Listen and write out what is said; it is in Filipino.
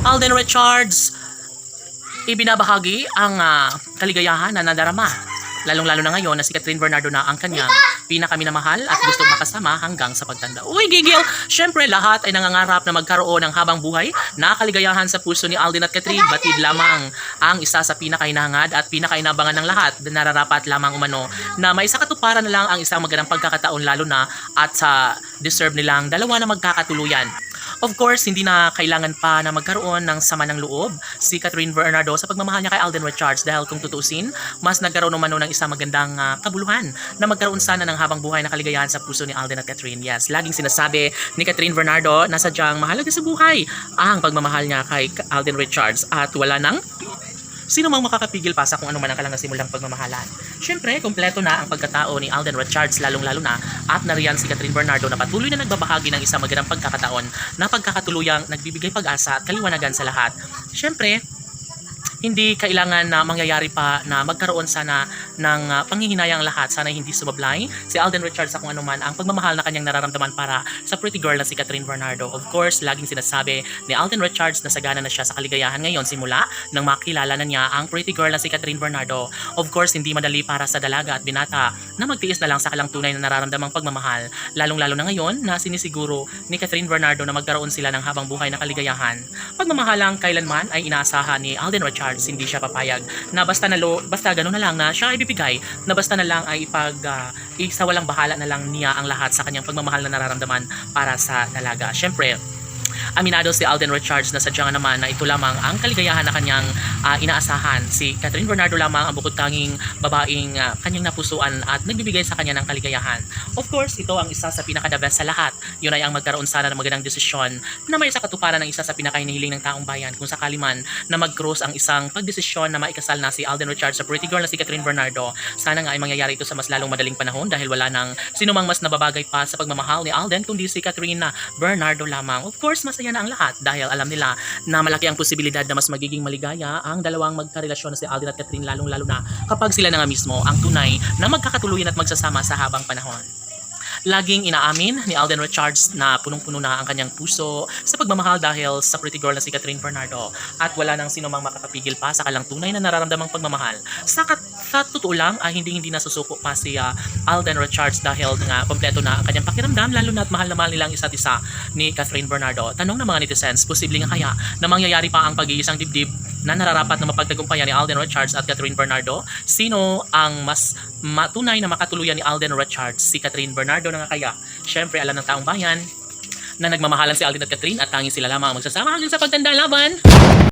Alden Richards, ibinabahagi ang kaligayahan na nadarama. Lalong-lalo na ngayon na si Catherine Bernardo na ang kanyang pinakaminamahal at gustong makasama hanggang sa pagtanda. Uy, gigil! Syempre, lahat ay nangangarap na magkaroon ng habang buhay na kaligayahan sa puso ni Alden at Catherine. Batid lamang ang isa sa pinakainahangad at pinakainabangan ng lahat na nararapat lamang umano na may sa katuparan na lang ang isang magandang pagkakataon lalo na at sa deserve nilang dalawa na magkakatuluyan. Of course, hindi na kailangan pa na magkaroon ng sama ng loob si Catherine Bernardo sa pagmamahal niya kay Alden Richards dahil kung tutuusin, mas nagkaroon naman ng isang magandang kabuluhan na magkaroon sana ng habang buhay na kaligayahan sa puso ni Alden at Catherine. Yes, laging sinasabi ni Catherine Bernardo na sadyang mahalaga sa buhay ang pagmamahal niya kay Alden Richards at wala nang sino mang makakapigil pa sa kung ano man ang kalangang pagmamahalan. Syempre, kompleto na ang pagkatao ni Alden Richards lalong-lalo na at nariyan si Catherine Bernardo na patuloy na nagbabahagi ng isang magandang pagkakataon na pagkakatuluyang nagbibigay pag-asa at kaliwanagan sa lahat. Syempre, hindi kailangan na mangyayari pa na magkaroon sana ng panghihinayang lahat. Sana hindi sumablay si Alden Richards sa kung anuman ang pagmamahal na kanyang nararamdaman para sa pretty girl na si Catherine Bernardo. Of course, laging sinasabi ni Alden Richards na sagana na siya sa kaligayahan ngayon simula nang makilala na niya ang pretty girl na si Catherine Bernardo. Of course, hindi madali para sa dalaga at binata na magtiis na lang sa kalang tunay na nararamdamang pagmamahal. Lalong-lalo na ngayon na sinisiguro ni Catherine Bernardo na magkaroon sila ng habang buhay na kaligayahan. Pagmamahalang kailanman ay inaasahan ni Alden Richards, hindi siya papayag na basta gano'n na lang na siya ay bibigay, na basta na lang ay isa walang bahala na lang niya ang lahat sa kanyang pagmamahal na nararamdaman para sa dalaga. Syempre, aminado si Alden Richards na sadyang naman na ito lamang ang kaligayahan na kanyang inaasahan. Si Catherine Bernardo lamang ang bukod tanging babaeng kanyang napusuan at nagbibigay sa kanya ng kaligayahan. Of course, ito ang isa sa pinaka-the best sa lahat. Yun ay ang magkaroon sana ng magandang desisyon na may sa katuparan ng isa sa pinaka-hinihiling ng taong bayan. Kung sakali man na mag-cross ang isang pagdesisyon na maikasal na si Alden Richards sa pretty girl na si Catherine Bernardo, sana nga ay mangyayari ito sa mas lalong madaling panahon dahil wala nang sinumang mas nababagay pa sa pagmamahal ni Alden kundi si Catherine Bernardo lamang. Of course, masaya na ang lahat dahil alam nila na malaki ang posibilidad na mas magiging maligaya ang dalawang magkarelasyon na si Alden at Catherine lalong-lalo na kapag sila na nga mismo ang tunay na magkakatuluyan at magsasama sa habang panahon. Laging inaamin ni Alden Richards na punong-puno na ang kanyang puso sa pagmamahal dahil sa pretty girl na si Catherine Bernardo at wala nang sino mang makakapigil pa sa kalang tunay na nararamdamang pagmamahal. Sa totoo lang ay hindi nasusuko pa si Alden Richards dahil nga kompleto na ang kanyang pakiramdam lalo na at mahal na mahal nilang isa't isa ni Catherine Bernardo. Tanong ng mga netizens, posible nga kaya na mangyayari pa ang pag-iisang dibdib na nararapat na mapagtagumpayan ni Alden Richards at Catherine Bernardo? Sino ang mas matunay na makatuluyan ni Alden Richards? Si Catherine Bernardo na nga kaya? Syempre, alam ng taong bayan na nagmamahalan si Alden at Catherine at tanging sila lamang ang magsasama hanggang sa pagtanda laban.